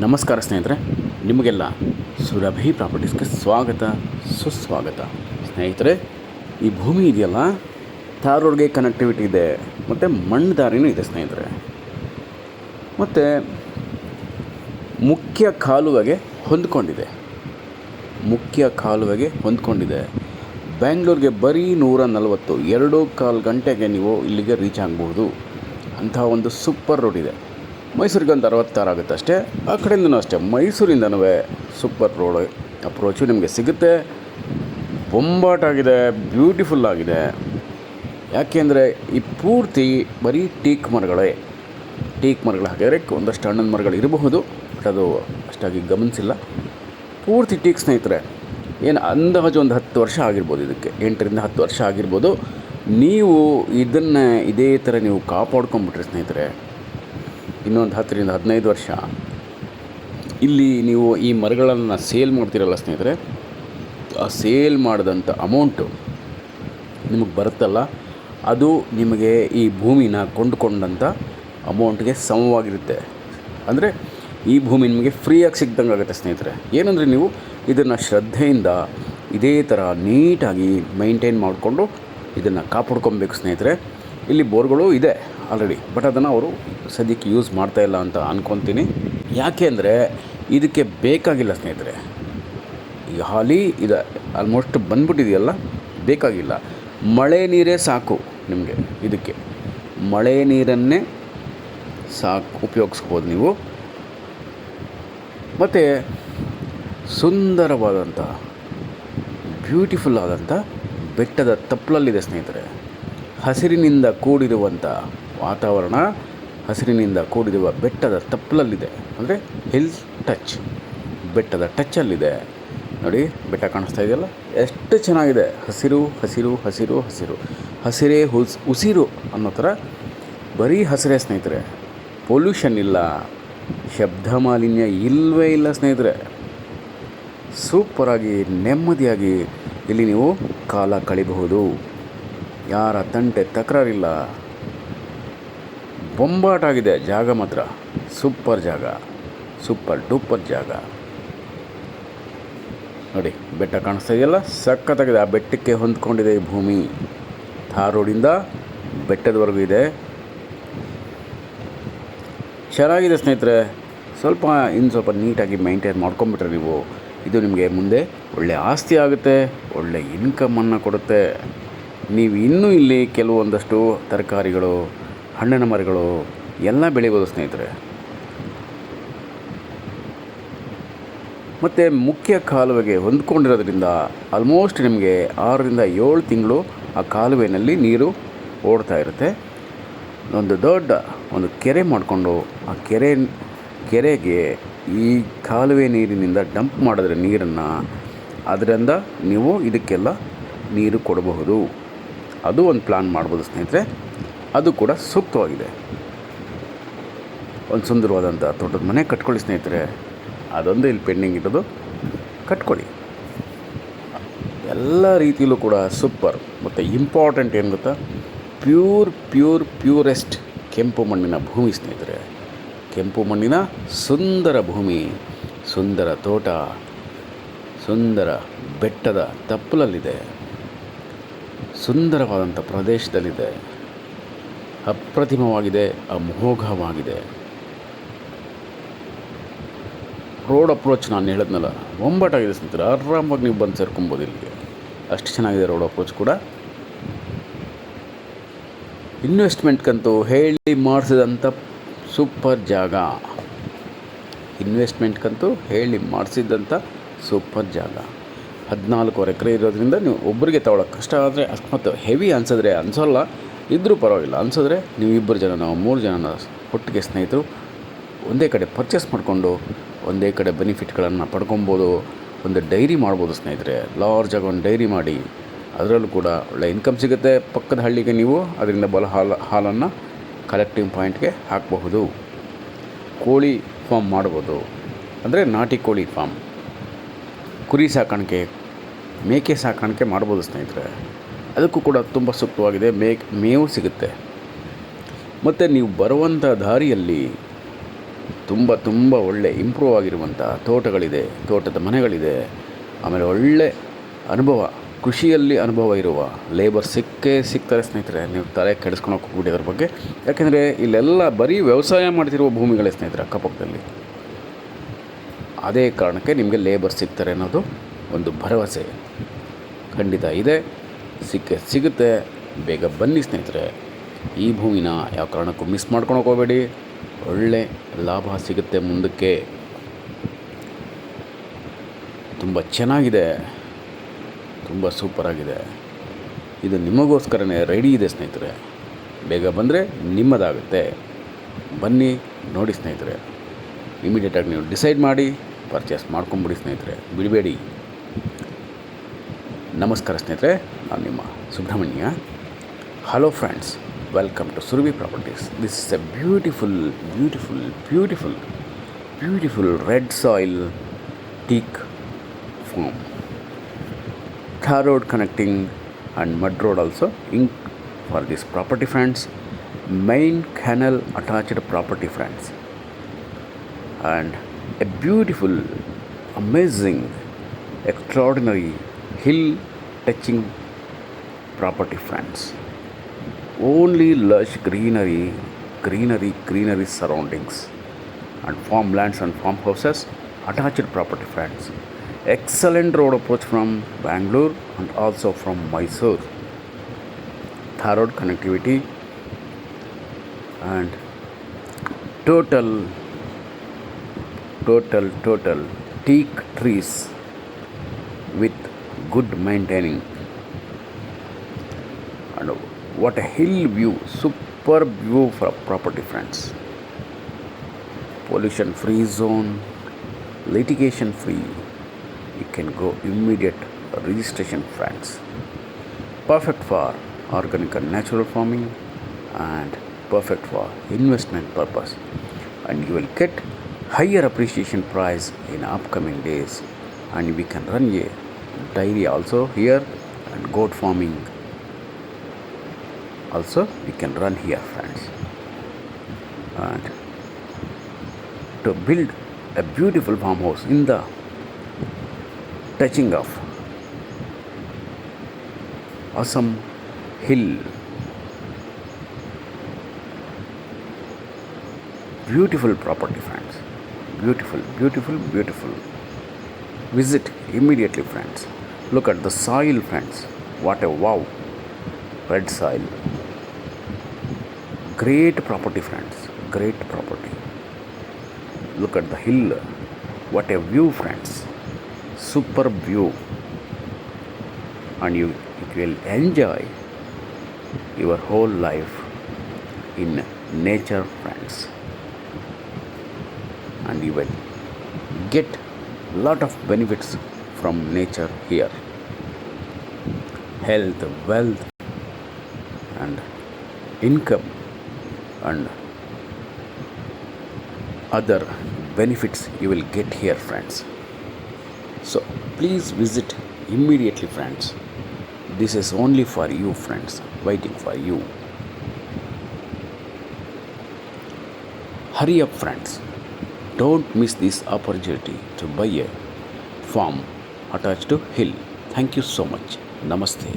ನಮಸ್ಕಾರ ಸ್ನೇಹಿತರೆ, ನಿಮಗೆಲ್ಲ ಸುರಭಿ ಪ್ರಾಪರ್ಟೀಸ್ಗೆ ಸ್ವಾಗತ ಸುಸ್ವಾಗತ. ಸ್ನೇಹಿತರೆ, ಈ ಭೂಮಿ ಇದೆಯಲ್ಲ, ತಾರ್ ರೋಡ್ಗೆ ಕನೆಕ್ಟಿವಿಟಿ ಇದೆ ಮತ್ತು ಮಣ್ಣು ದಾರಿನೂ ಇದೆ ಸ್ನೇಹಿತರೆ. ಮತ್ತು ಮುಖ್ಯ ಕಾಲುವೆಗೆ ಹೊಂದ್ಕೊಂಡಿದೆ. ಬ್ಯಾಂಗ್ಳೂರಿಗೆ ಬರೀ 140 2.25 ಗಂಟೆಗೆ ನೀವು ಇಲ್ಲಿಗೆ ರೀಚ್ ಆಗ್ಬೋದು. ಅಂಥ ಒಂದು ಸೂಪರ್ ರೋಡ್ ಇದೆ. ಮೈಸೂರಿಗೆ ಒಂದು 66 ಆಗುತ್ತೆ ಅಷ್ಟೇ. ಆ ಕಡೆಯಿಂದನೂ ಅಷ್ಟೇ, ಮೈಸೂರಿಂದನೂ ಸೂಪರ್ ರೋಡ್ ಅಪ್ರೋಚು ನಿಮಗೆ ಸಿಗುತ್ತೆ. ಬೊಂಬಾಟಾಗಿದೆ, ಬ್ಯೂಟಿಫುಲ್ ಆಗಿದೆ. ಯಾಕೆಂದರೆ ಈ ಪೂರ್ತಿ ಬರೀ ಟೀಕ್ ಮರಗಳು ಹಾಕಿದರೆ ಒಂದಷ್ಟು ಹಣ್ಣಿನ ಮರಗಳು ಇರಬಹುದು, ಬಟ್ ಅದು ಅಷ್ಟಾಗಿ ಗಮನಿಸಿಲ್ಲ. ಪೂರ್ತಿ ಟೀಕ್ ಸ್ನೇಹಿತರೆ. ಏನು ಅಂದಾಜು ಒಂದು 10 ವರ್ಷ ಆಗಿರ್ಬೋದು, ಇದಕ್ಕೆ 8ರಿಂದ 10 ವರ್ಷ ಆಗಿರ್ಬೋದು. ನೀವು ಇದನ್ನು ಇದೇ ಥರ ನೀವು ಕಾಪಾಡ್ಕೊಂಬಿಟ್ರಿ ಸ್ನೇಹಿತರೆ, ಇನ್ನೊಂದು 10ರಿಂದ 15 ವರ್ಷ ಇಲ್ಲಿ ನೀವು ಈ ಮರಗಳನ್ನು ಸೇಲ್ ಮಾಡ್ತೀರಲ್ಲ ಸ್ನೇಹಿತರೆ, ಆ ಸೇಲ್ ಮಾಡಿದಂಥ ಅಮೌಂಟು ನಿಮಗೆ ಬರುತ್ತಲ್ಲ, ಅದು ನಿಮಗೆ ಈ ಭೂಮಿನ ಕೊಂಡುಕೊಂಡಂಥ ಅಮೌಂಟ್ಗೆ ಸಮವಾಗಿರುತ್ತೆ. ಅಂದರೆ ಈ ಭೂಮಿ ನಿಮಗೆ ಫ್ರೀಯಾಗಿ ಸಿಗ್ದಂಗೆ ಆಗುತ್ತೆ ಸ್ನೇಹಿತರೆ. ಏನಂದರೆ ನೀವು ಇದನ್ನು ಶ್ರದ್ಧೆಯಿಂದ ಇದೇ ಥರ ನೀಟಾಗಿ ಮೈಂಟೈನ್ ಮಾಡಿಕೊಂಡು ಇದನ್ನು ಕಾಪಾಡ್ಕೊಬೇಕು ಸ್ನೇಹಿತರೆ. ಇಲ್ಲಿ ಬೋರ್ಗಳು ಇದೆ ಆಲ್ರೆಡಿ, ಬಟ್ ಅದನ್ನು ಅವರು ಸದ್ಯಕ್ಕೆ ಯೂಸ್ ಮಾಡ್ತಾಯಿಲ್ಲ ಅಂತ ಅಂದ್ಕೊತೀನಿ. ಯಾಕೆ ಅಂದರೆ ಇದಕ್ಕೆ ಬೇಕಾಗಿಲ್ಲ ಸ್ನೇಹಿತರೆ. ಈಗ ಹಾಲಿ ಇದೆ, ಆಲ್ಮೋಸ್ಟ್ ಬಂದ್ಬಿಟ್ಟಿದೆಯಲ್ಲ, ಬೇಕಾಗಿಲ್ಲ. ಮಳೆ ನೀರೇ ಸಾಕು ನಿಮಗೆ. ಇದಕ್ಕೆ ಮಳೆ ನೀರನ್ನೇ ಸಾಕು ಉಪಯೋಗಿಸ್ಬೋದು ನೀವು. ಮತ್ತು ಸುಂದರವಾದಂಥ ಬ್ಯೂಟಿಫುಲ್ ಆದಂಥ ಬೆಟ್ಟದ ತಪ್ಪಲಲ್ಲಿದೆ ಸ್ನೇಹಿತರೆ. ಹಸಿರಿನಿಂದ ಕೂಡಿರುವಂಥ ವಾತಾವರಣ, ಹಸಿರಿನಿಂದ ಕೂಡಿರುವ ಬೆಟ್ಟದ ತಪ್ಪಲಲ್ಲಿದೆ. ಅಂದರೆ ಹಿಲ್ ಟಚ್, ಬೆಟ್ಟದ ಟಚ್ಚಲ್ಲಿದೆ. ನೋಡಿ, ಬೆಟ್ಟ ಕಾಣಿಸ್ತಾ ಇದೆಯಲ್ಲ, ಎಷ್ಟು ಚೆನ್ನಾಗಿದೆ. ಹಸಿರು ಹಸಿರು ಹಸಿರು ಹಸಿರು, ಹಸಿರೇ ಉಸಿರು ಅನ್ನೋ ಥರ ಬರೀ ಹಸಿರೇ ಸ್ನೇಹಿತರೆ. ಪೊಲ್ಯೂಷನ್ ಇಲ್ಲ, ಶಬ್ದ ಮಾಲಿನ್ಯ ಇಲ್ಲವೇ ಇಲ್ಲ ಸ್ನೇಹಿತರೆ. ಸೂಪರಾಗಿ ನೆಮ್ಮದಿಯಾಗಿ ಇಲ್ಲಿ ನೀವು ಕಾಲ ಕಳಿಬಹುದು. ಯಾರ ತಂಟೆ ತಕರಾರಿಲ್ಲ. ಬೊಂಬಾಟಾಗಿದೆ ಜಾಗ ಮಾತ್ರ. ಸೂಪರ್ ಜಾಗ, ಸೂಪರ್ ಡೂಪರ್ ಜಾಗ. ನೋಡಿ, ಬೆಟ್ಟ ಕಾಣಿಸ್ತಾ ಇದೆಯಲ್ಲ, ಸಖತ್ತಾಗಿದೆ. ಆ ಬೆಟ್ಟಕ್ಕೆ ಹೊಂದ್ಕೊಂಡಿದೆ ಈ ಭೂಮಿ. ತಾರ್ ರೋಡಿಂದ ಬೆಟ್ಟದವರೆಗೂ ಇದೆ. ಚೆನ್ನಾಗಿದೆ ಸ್ನೇಹಿತರೆ. ಸ್ವಲ್ಪ ನೀಟಾಗಿ ಮೈಂಟೈನ್ ಮಾಡ್ಕೊಂಬಿಟ್ರೆ ನೀವು, ಇದು ನಿಮಗೆ ಮುಂದೆ ಒಳ್ಳೆಯ ಆಸ್ತಿ ಆಗುತ್ತೆ, ಒಳ್ಳೆಯ ಇನ್ಕಮನ್ನು ಕೊಡುತ್ತೆ. ನೀವು ಇನ್ನೂ ಇಲ್ಲಿ ಕೆಲವೊಂದಷ್ಟು ತರಕಾರಿಗಳು, ಹಣ್ಣಿನ ಮರಗಳು ಎಲ್ಲ ಬೆಳಿಬೋದು ಸ್ನೇಹಿತರೆ. ಮತ್ತು ಮುಖ್ಯ ಕಾಲುವೆಗೆ ಹೊಂದ್ಕೊಂಡಿರೋದ್ರಿಂದ ಆಲ್ಮೋಸ್ಟ್ ನಿಮಗೆ 6ರಿಂದ 7 ತಿಂಗಳು ಆ ಕಾಲುವೆಯಲ್ಲಿ ನೀರು ಓಡ್ತಾ ಇರುತ್ತೆ. ಒಂದು ದೊಡ್ಡ ಕೆರೆ ಮಾಡಿಕೊಂಡು ಆ ಕೆರೆಗೆ ಈ ಕಾಲುವೆ ನೀರಿನಿಂದ ಡಂಪ್ ಮಾಡಿದ್ರೆ ನೀರನ್ನು, ಅದರಿಂದ ನೀವು ಇದಕ್ಕೆಲ್ಲ ನೀರು ಕೊಡಬಹುದು. ಅದು ಒಂದು ಪ್ಲ್ಯಾನ್ ಮಾಡ್ಬೋದು ಸ್ನೇಹಿತರೆ. ಅದು ಕೂಡ ಸೂಕ್ತವಾಗಿದೆ. ಒಂದು ಸುಂದರವಾದಂಥ ತೋಟದ ಮನೆ ಕಟ್ಕೊಳ್ಳಿ ಸ್ನೇಹಿತರೆ. ಅದೊಂದು ಇಲ್ಲಿ ಪೆಂಡಿಂಗ್ ಇರೋದು, ಕಟ್ಕೊಳ್ಳಿ. ಎಲ್ಲ ರೀತಿಯಲ್ಲೂ ಕೂಡ ಸೂಪರ್. ಮತ್ತು ಇಂಪಾರ್ಟೆಂಟ್ ಏನು ಗೊತ್ತಾ, ಪ್ಯೂರೆಸ್ಟ್ ಕೆಂಪು ಮಣ್ಣಿನ ಭೂಮಿ ಸ್ನೇಹಿತರೆ. ಕೆಂಪು ಮಣ್ಣಿನ ಸುಂದರ ಭೂಮಿ, ಸುಂದರ ತೋಟ, ಸುಂದರ ಬೆಟ್ಟದ ತಪ್ಪಲಲ್ಲಿದೆ, ಸುಂದರವಾದಂಥ ಪ್ರದೇಶದಲ್ಲಿದೆ. ಅಪ್ರತಿಮವಾಗಿದೆ, ಅಮೋಘವಾಗಿದೆ. ರೋಡ್ ಅಪ್ರೋಚ್ ನಾನು ಹೇಳಿದ್ನಲ್ಲ, ಬೊಂಬಾಟಾಗಿದೆ ಸ್ನೇಹಿತರೆ. ಆರಾಮಾಗಿ ನೀವು ಬಂದು ಸೇರ್ಕೊಬೋದು ಇಲ್ಲಿಗೆ. ಅಷ್ಟು ಚೆನ್ನಾಗಿದೆ ರೋಡ್ ಅಪ್ರೋಚ್ ಕೂಡ. ಇನ್ವೆಸ್ಟ್ಮೆಂಟ್ಗಂತೂ ಹೇಳಿ ಮಾಡಿಸಿದಂಥ ಸೂಪರ್ ಜಾಗ. ಸೂಪರ್ ಜಾಗ. 14 ಎಕರೆ ಇರೋದ್ರಿಂದ ನೀವು ಒಬ್ಬರಿಗೆ ತಗೊಳ್ಳೋಕೆ ಕಷ್ಟ. ಆದರೆ ಅಕಸ್ಮಾತ್ ಹೆವಿ ಅನಿಸೋಲ್ಲ, ಇದ್ದರೂ ಪರವಾಗಿಲ್ಲ. ಅನಿಸಿದ್ರೆ ನೀವು 2 ಜನ 3 ಜನ ಒಟ್ಟಿಗೆ ಸ್ನೇಹಿತರು ಒಂದೇ ಕಡೆ ಪರ್ಚೇಸ್ ಮಾಡಿಕೊಂಡು ಒಂದೇ ಕಡೆ ಬೆನಿಫಿಟ್ಗಳನ್ನು ಪಡ್ಕೊಬೋದು. ಒಂದು ಡೈರಿ ಮಾಡ್ಬೋದು ಸ್ನೇಹಿತರೆ. ಲಾರ್ಜ್ ಆಗಿ ಒಂದು ಡೈರಿ ಮಾಡಿ ಅದರಲ್ಲೂ ಕೂಡ ಒಳ್ಳೆ ಇನ್ಕಮ್ ಸಿಗುತ್ತೆ. ಪಕ್ಕದ ಹಳ್ಳಿಗೆ ನೀವು ಅದರಿಂದ ಹಾಲನ್ನು ಕಲೆಕ್ಟಿಂಗ್ ಪಾಯಿಂಟ್ಗೆ ಹಾಕಬಹುದು. ಕೋಳಿ ಫಾರ್ಮ್ ಮಾಡ್ಬೋದು, ಅಂದರೆ ನಾಟಿ ಕೋಳಿ ಫಾರ್ಮ್. ಕುರಿ ಸಾಕಾಣಿಕೆ, ಮೇಕೆ ಸಾಕಾಣಿಕೆ ಮಾಡ್ಬೋದು ಸ್ನೇಹಿತರೆ. ಅದಕ್ಕೂ ಕೂಡ ತುಂಬ ಸೂಕ್ತವಾಗಿದೆ. ಮೇವು ಸಿಗುತ್ತೆ. ಮತ್ತು ನೀವು ಬರುವಂಥ ದಾರಿಯಲ್ಲಿ ತುಂಬ ತುಂಬ ಒಳ್ಳೆ ಇಂಪ್ರೂವ್ ಆಗಿರುವಂಥ ತೋಟಗಳಿದೆ, ತೋಟದ ಮನೆಗಳಿದೆ. ಆಮೇಲೆ ಒಳ್ಳೆ ಅನುಭವ, ಕೃಷಿಯಲ್ಲಿ ಅನುಭವ ಇರುವ ಲೇಬರ್ ಸಿಗ್ತಾರೆ ಸ್ನೇಹಿತರೆ. ನೀವು ತಲೆ ಕೆಡಿಸ್ಕೊಳಕ್ಕೆ ಹೋಗ್ಬಿಡಿ ಅದ್ರ ಬಗ್ಗೆ. ಯಾಕೆಂದರೆ ಇಲ್ಲೆಲ್ಲ ಬರೀ ವ್ಯವಸಾಯ ಮಾಡ್ತಿರುವ ಭೂಮಿಗಳೇ ಸ್ನೇಹಿತರೆ ಅಕ್ಕಪಕ್ಕದಲ್ಲಿ. ಅದೇ ಕಾರಣಕ್ಕೆ ನಿಮಗೆ ಲೇಬರ್ ಸಿಗ್ತಾರೆ ಅನ್ನೋದು ಒಂದು ಭರವಸೆ ಖಂಡಿತ ಇದೆ. ಸಿಗುತ್ತೆ. ಬೇಗ ಬನ್ನಿ ಸ್ನೇಹಿತರೆ. ಈ ಭೂಮಿನ ಯಾವ ಕಾರಣಕ್ಕೂ ಮಿಸ್ ಮಾಡ್ಕೊಳಕ್ಕೆ ಹೋಗಬೇಡಿ. ಒಳ್ಳೆ ಲಾಭ ಸಿಗುತ್ತೆ ಮುಂದಕ್ಕೆ. ತುಂಬ ಚೆನ್ನಾಗಿದೆ, ತುಂಬ ಸೂಪರಾಗಿದೆ. ಇದು ನಿಮಗೋಸ್ಕರನೇ ರೆಡಿ ಇದೆ ಸ್ನೇಹಿತರೆ. ಬೇಗ ಬಂದರೆ ನಿಮ್ಮದಾಗುತ್ತೆ. ಬನ್ನಿ ನೋಡಿ ಸ್ನೇಹಿತರೆ. ಇಮಿಡಿಯೇಟಾಗಿ ನೀವು ಡಿಸೈಡ್ ಮಾಡಿ ಪರ್ಚೇಸ್ ಮಾಡ್ಕೊಂಬಿಡಿ ಸ್ನೇಹಿತರೆ, ಬಿಡಬೇಡಿ. ನಮಸ್ಕಾರ ಸ್ನೇಹಿತರೆ, ನಾನು ನಿಮ್ಮ Subrahmanya. Hello friends, welcome to Surabhi properties. This is a beautiful red soil teak farm. Tar road connecting and mud road also in for this property friends. Main canal attached property friends, and a beautiful, amazing, extraordinary hill touching property friends. Only lush greenery surroundings, and farmlands and farmhouses attached property friends. Excellent road approach from Bangalore and also from Mysore. Thar road connectivity and total teak trees with good maintaining. And what a hill view, superb view for property friends. Pollution free zone, litigation free. You can go immediate registration friends. Perfect for organic and natural farming, and perfect for investment purpose. And you will get higher appreciation price in upcoming days. And we can run a dairy also here, and goat farming also we can run here friends. And to build a beautiful farmhouse in the touching of awesome hill, beautiful property friends, beautiful. Visit immediately friends. Look at the soil friends. What a wow, red soil. Great property friends, great property. Look at the hill. What a view friends, superb view. And you will enjoy your whole life in nature friends. And you will get lot of benefits from nature here. Health, wealth, and income, and other benefits you will get here friends. So please visit immediately friends. This is only for you friends, waiting for you. Hurry up friends. Don't miss this opportunity to buy a farm attached to hill. Thank you so much. Namaste.